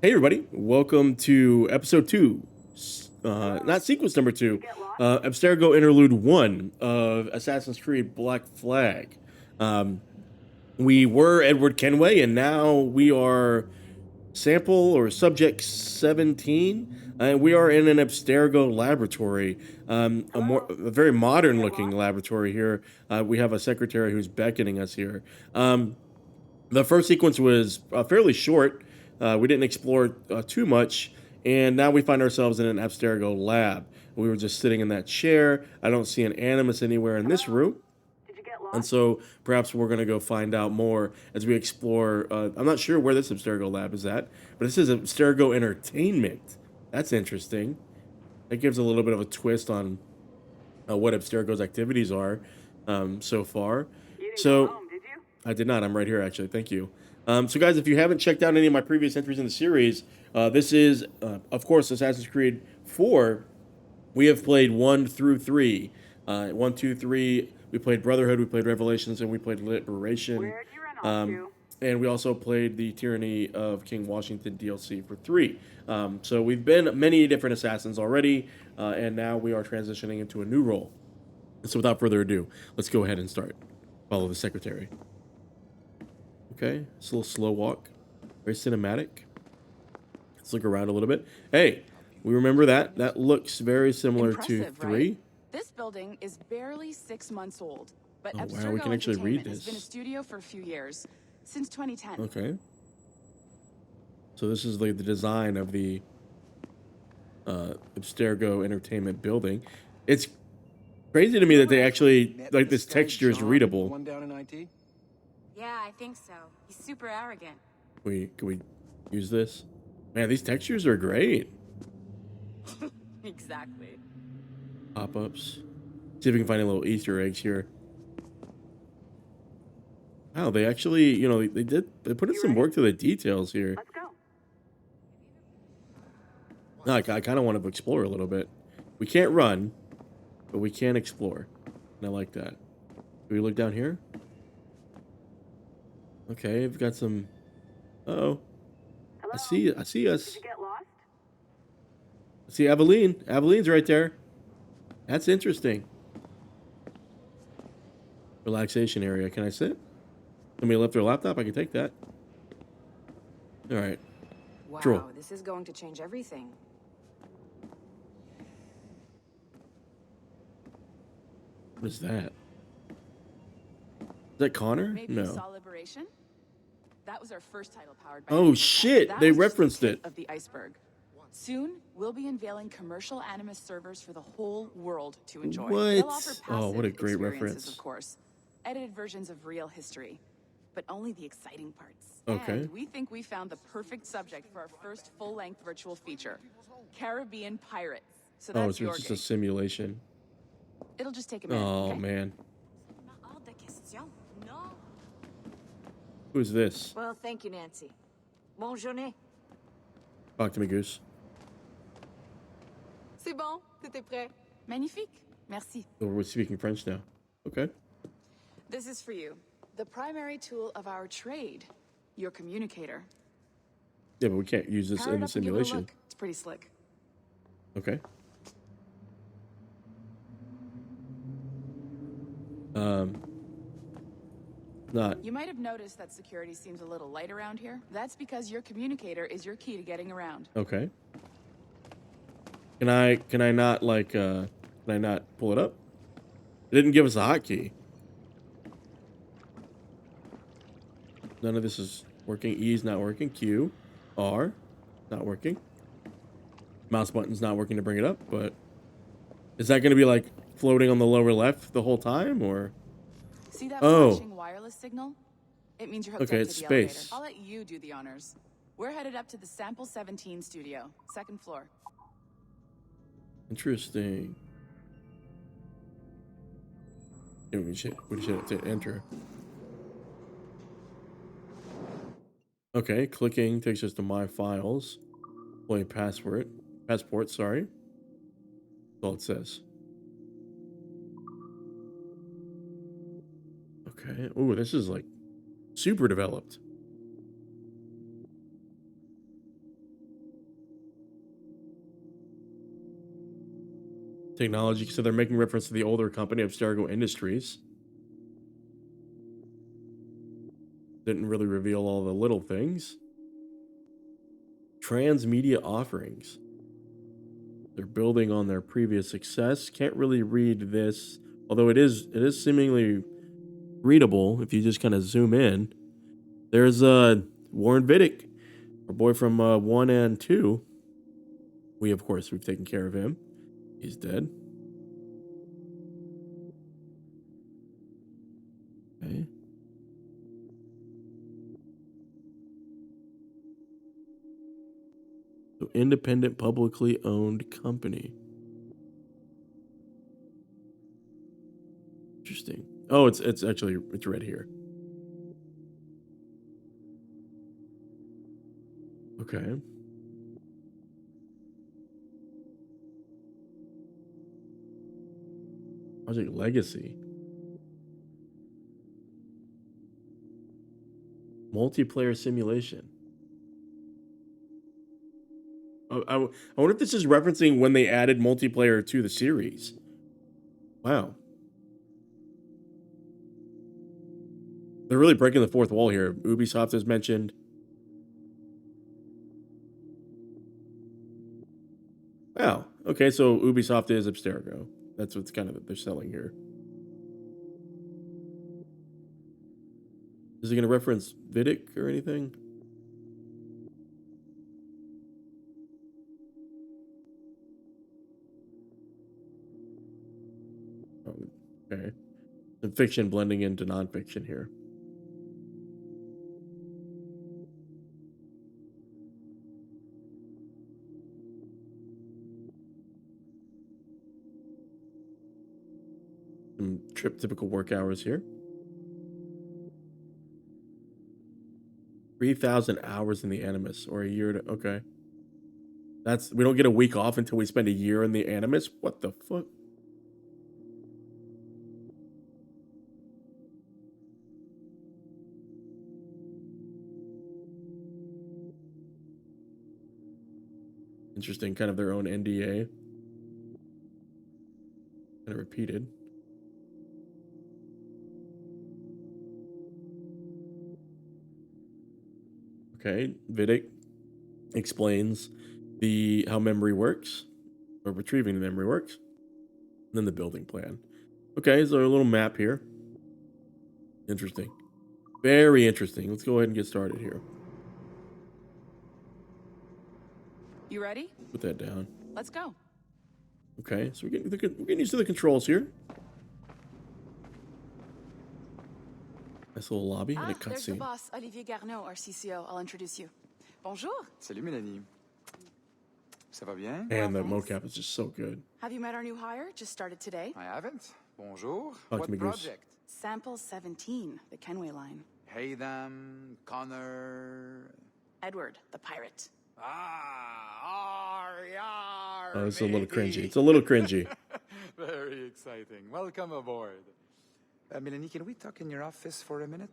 Hey everybody, welcome to episode 2, not sequence number 2, Abstergo Interlude 1 of Assassin's Creed Black Flag. Um, we were Edward Kenway and now we are sample or subject 17, and we are in an Abstergo laboratory, a very modern looking laboratory here. We have a secretary who's beckoning us here. The first sequence was fairly short. We didn't explore too much, and now we find ourselves in an Abstergo lab. We were just sitting in that chair. I don't see an Animus anywhere in this room, and so perhaps we're going to go find out more as we explore. I'm not sure where this Abstergo lab is at, but this is Abstergo Entertainment. That's interesting. That gives a little bit of a twist on what Abstergo's activities are so far. So I did not. I'm right here, actually. Thank you. So, guys, if you haven't checked out any of my previous entries in the series, this is, of course, Assassin's Creed 4. We have played 1 through 3. 1, 2, 3. We played Brotherhood, we played Revelations, and we played Liberation. And we also played the Tyranny of King Washington DLC for 3. So we've been many different assassins already, and now we are transitioning into a new role. So without further ado, let's go ahead and start. Follow the secretary. Okay, it's a little slow walk. Very cinematic. Let's look around a little bit. Hey, we remember that. That looks very similar to 3. Right? This building is barely 6 months old, but wow, Abstergo we can actually read Entertainment this. has been a studio for a few years, since 2010. Okay. So this is like the design of the Abstergo Entertainment building. It's crazy to me that they actually, like, this texture is readable. One down in IT? Yeah, I think so. He's super arrogant. Can we use this? Man, these textures are great. Exactly. Pop-ups. See if we can find any little Easter eggs here. Wow, they actually, they put in some work to the details here. Let's go. No, I kind of want to explore a little bit. We can't run, but we can explore. And I like that. Do we look down here? Okay, we've got some... Uh-oh. Hello? I see us. Did you get lost? I see Aveline. Aveline's right there. That's interesting. Relaxation area. Can I sit? Somebody left their laptop? I can take that. All right. Wow, Draw. this is going to change everything. What is that? Is that Connor? Maybe No. you saw Liberation? That was our first title powered by... Oh, shit. That They was just the referenced tip it. of the iceberg. Soon, we'll be unveiling commercial Animus servers for the whole world to enjoy. What? They'll offer Oh, what a passive great experiences, reference. of course. Edited versions of real history. But only the exciting parts. Okay. And we think we found the perfect subject for our first full-length virtual feature. Caribbean Pirates. So Oh, that's it's your just game. a simulation. It'll just take a minute, Oh, okay? man. Hors de question. No. Who's this? Well, thank you, Nancy. Bonne journée. Talk to me, Goose. C'est bon, t'étais prêt. Magnifique. Merci. Oh, we're speaking French now. Okay. This is for you. The primary tool of our trade. Your communicator. Yeah, but we can't use this Power in it the up and give it a simulation. look. It's pretty slick. Okay. Not. You might have noticed that security seems a little light around here. That's because your communicator is your key to getting around. Okay. Can I not, like, can I not pull it up? It didn't give us a hotkey. None of this is working. E is not working. Q. R. Not working. Mouse button's not working to bring it up, but... Is that going to be, like, floating on the lower left the whole time, or... See that Oh. flashing wireless signal? It means you're hooked Okay, up to it's the space. elevator. I'll let you do the honors. We're headed up to the Sample 17 studio, second floor. Interesting. Yeah, we should have to enter. Okay, clicking takes us to my files. Play passport, sorry. That's all it says. Okay. Ooh, this is like super developed. technology. So they're making reference to the older company, Abstergo Industries. Didn't really reveal all the little things. Transmedia offerings. They're building on their previous success. Can't really read this, although it is seemingly readable if you just kind of zoom in. There's Warren Vidic, our boy from 1 and 2. We've taken care of him. He's dead. Okay. So independent, publicly owned company. Interesting. Oh, it's red here. Okay. Project Legacy. Multiplayer simulation. I wonder if this is referencing when they added multiplayer to the series. Wow. They're really breaking the fourth wall here. Ubisoft is mentioned. Wow. Okay, so Ubisoft is Abstergo. That's what's kind of they're selling here. Is it going to reference Vidic or anything? Oh, okay. Some fiction blending into nonfiction here. Some typical work hours here. 3,000 hours in the Animus, or a year to, okay. We don't get a week off until we spend a year in the Animus? What the fuck? Interesting, kind of their own NDA. Kind of repeated. Okay, Vidic explains how memory works, or retrieving the memory works, and then the building plan. Okay, so a little map here. Interesting. Very interesting. Let's go ahead and get started here. You ready? Put that down. Let's go. Okay, so we're getting used to the controls here. Nice little lobby and a There's the cutscene. boss, Olivier Garneau, our CCO. I'll introduce you. Bonjour. Salut Mélanie. Ça va bien? And the thanks. mocap is just so good. Have you met our new hire? Just started today. I haven't. Bonjour. Talk What to me, Goose. project? Sample 17, the Kenway line. Hey them, Connor. Edward, the pirate. Yar. Oh, it's a little cringy. It's a little cringy. Very exciting. Welcome aboard. Mélanie, can we talk in your office for a minute?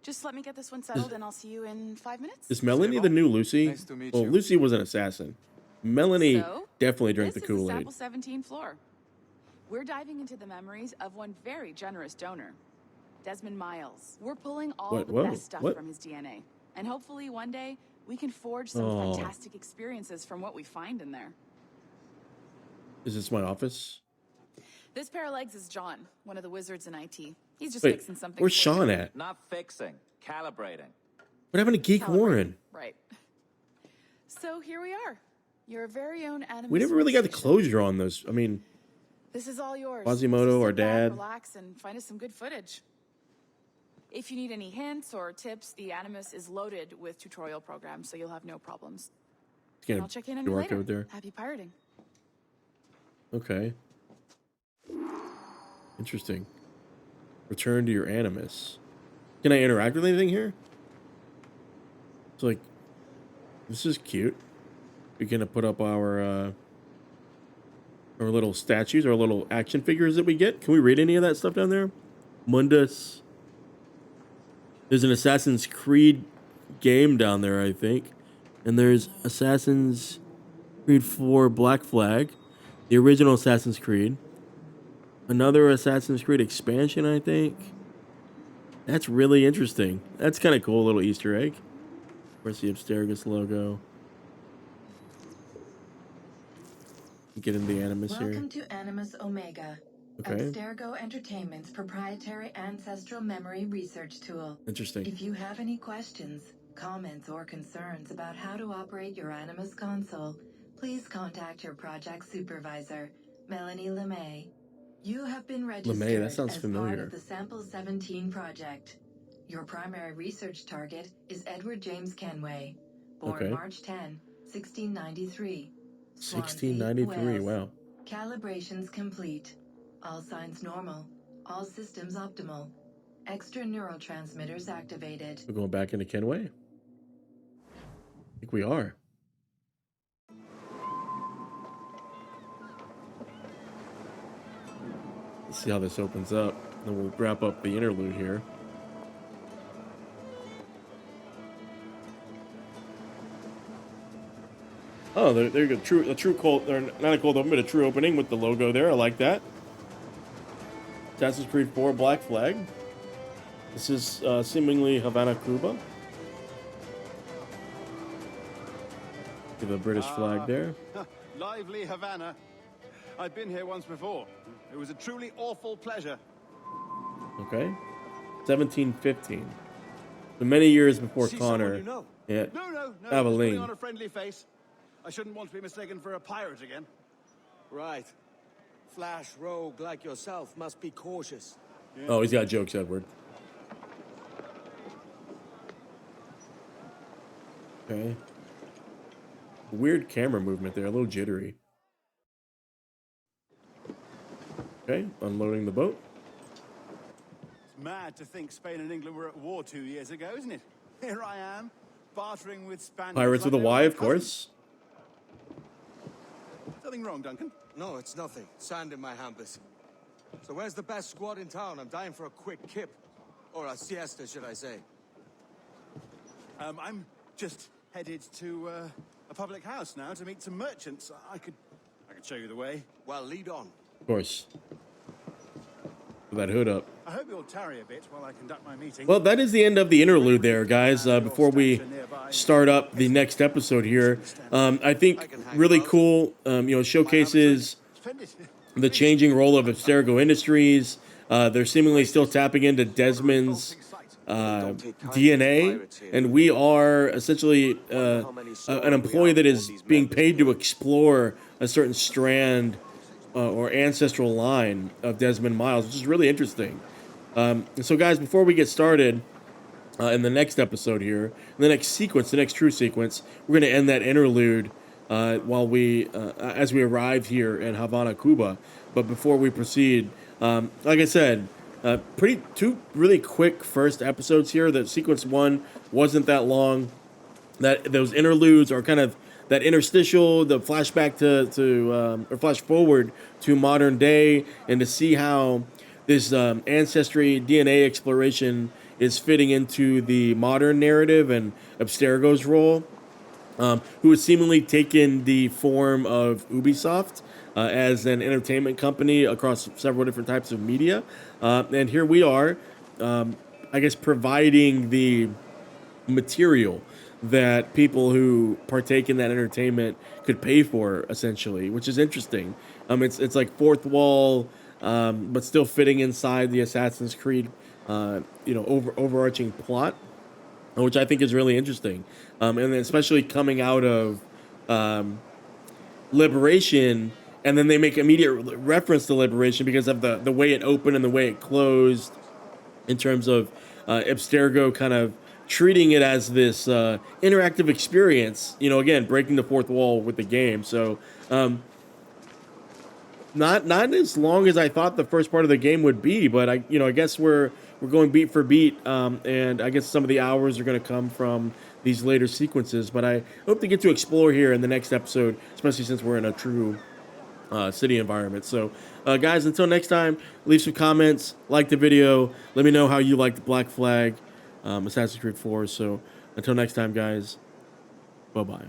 Just let me get this one settled and I'll see you in 5 minutes. Is Melanie the new Lucy? Nice to meet Well, you. Lucy was an assassin. Melanie So, definitely drank the This is the Kool-Aid. Sample 17 floor. We're diving into the memories of one very generous donor, Desmond Miles. We're pulling all What? the Whoa, best stuff what? from his DNA. And hopefully one day we can forge some Oh. fantastic experiences from what we find in there. Is this my office? This pair of legs is John, one of the wizards in IT. He's just Wait, fixing something. where's for you. Sean at? Not fixing, calibrating. What happened to Geek Calibrate. Warren? Right. So here we are. Your very own Animus We never really got the workstation. closure on those. I mean, This is all yours. Quasimodo, So our sit back, dad. relax, and find us some good footage. If you need any hints or tips, the Animus is loaded with tutorial programs, so you'll have no problems. it's And gonna I'll check in on you door later. code there. Happy pirating. Okay. Interesting. Return to your Animus. Can I interact with anything here? It's like, this is cute. We're gonna put up our little statues, our little action figures that we get. Can we read any of that stuff down there? Mundus. There's an Assassin's Creed game down there, I think. And there's Assassin's Creed 4 Black Flag. The original Assassin's Creed. Another Assassin's Creed expansion, I think. That's really interesting. That's kind of cool, little Easter egg. Where's the Abstergo logo? Get into the Animus here. Welcome to Animus Omega, Okay. Abstergo Entertainment's proprietary ancestral memory research tool. Interesting. If you have any questions, comments, or concerns about how to operate your Animus console, please contact your project supervisor, Melanie LeMay. You have been registered that sounds as familiar. part of the Sample 17 project. Your primary research target is Edward James Kenway, born Okay. March 10, 1693. 1693, wow. Calibrations complete. All signs normal. All systems optimal. Extra neurotransmitters activated. We're going back into Kenway? I think we are. Let's see how this opens up. Then we'll wrap up the interlude here. Oh, there you go. A true cold, or not a cold open, but a true opening with the logo there. I like that. Assassin's Creed 4 Black Flag. This is seemingly Havana, Cuba. Give a British flag there. Lively Havana. I've been here once before. It was a truly awful pleasure. Okay. 1715. So many years before See Connor. someone you know? Yeah. No. Aveline. Putting on a friendly face. I shouldn't want to be mistaken for a pirate again. Right. Flash rogue like yourself must be cautious. Oh, he's got jokes, Edward. Okay. Weird camera movement there, a little jittery. Okay, unloading the boat. It's mad to think Spain and England were at war 2 years ago, isn't it? Here I am, bartering with Spaniards. Pirates with a like Y, they're of my cousins. course. Nothing wrong, Duncan. No, it's nothing. Sand in my hampers. So where's the best squad in town? I'm dying for a quick kip. Or a siesta, should I say. I'm just headed to a public house now to meet some merchants. I could show you the way. Well, lead on. Of course. With that hood up. I hope you'll tarry a bit while I conduct my meeting. Well, that is the end of the interlude there, guys. Before we start up the next episode here, I think really cool, showcases the changing role of Abstergo Industries. They're seemingly still tapping into Desmond's DNA, and we are essentially an employee that is being paid to explore a certain strand or ancestral line of Desmond Miles, which is really interesting. So, guys, before we get started in the next episode here, in the next sequence, the next true sequence, we're going to end that interlude while as we arrive here in Havana, Cuba. But before we proceed, like I said, two really quick first episodes here. The sequence 1 wasn't that long. Those interludes are kind of that interstitial, the flashback or flash forward to modern day, and to see how this ancestry DNA exploration is fitting into the modern narrative and Abstergo's role, who has seemingly taken the form of Ubisoft as an entertainment company across several different types of media. And here we are, I guess, providing the material that people who partake in that entertainment could pay for, essentially, which is interesting. It's like fourth wall, but still fitting inside the Assassin's Creed, overarching plot, which I think is really interesting. And then especially coming out of Liberation, and then they make immediate reference to Liberation because of the way it opened and the way it closed, in terms of Abstergo kind of treating it as this interactive experience, again, breaking the fourth wall with the game. So not as long as I thought the first part of the game would be, but I guess we're going beat for beat, and I guess some of the hours are going to come from these later sequences, but I hope to get to explore here in the next episode, especially since we're in a true city environment. So guys, until next time, leave some comments, like the video, let me know how you like the Black Flag, Assassin's Creed 4. So until next time, guys, bye-bye.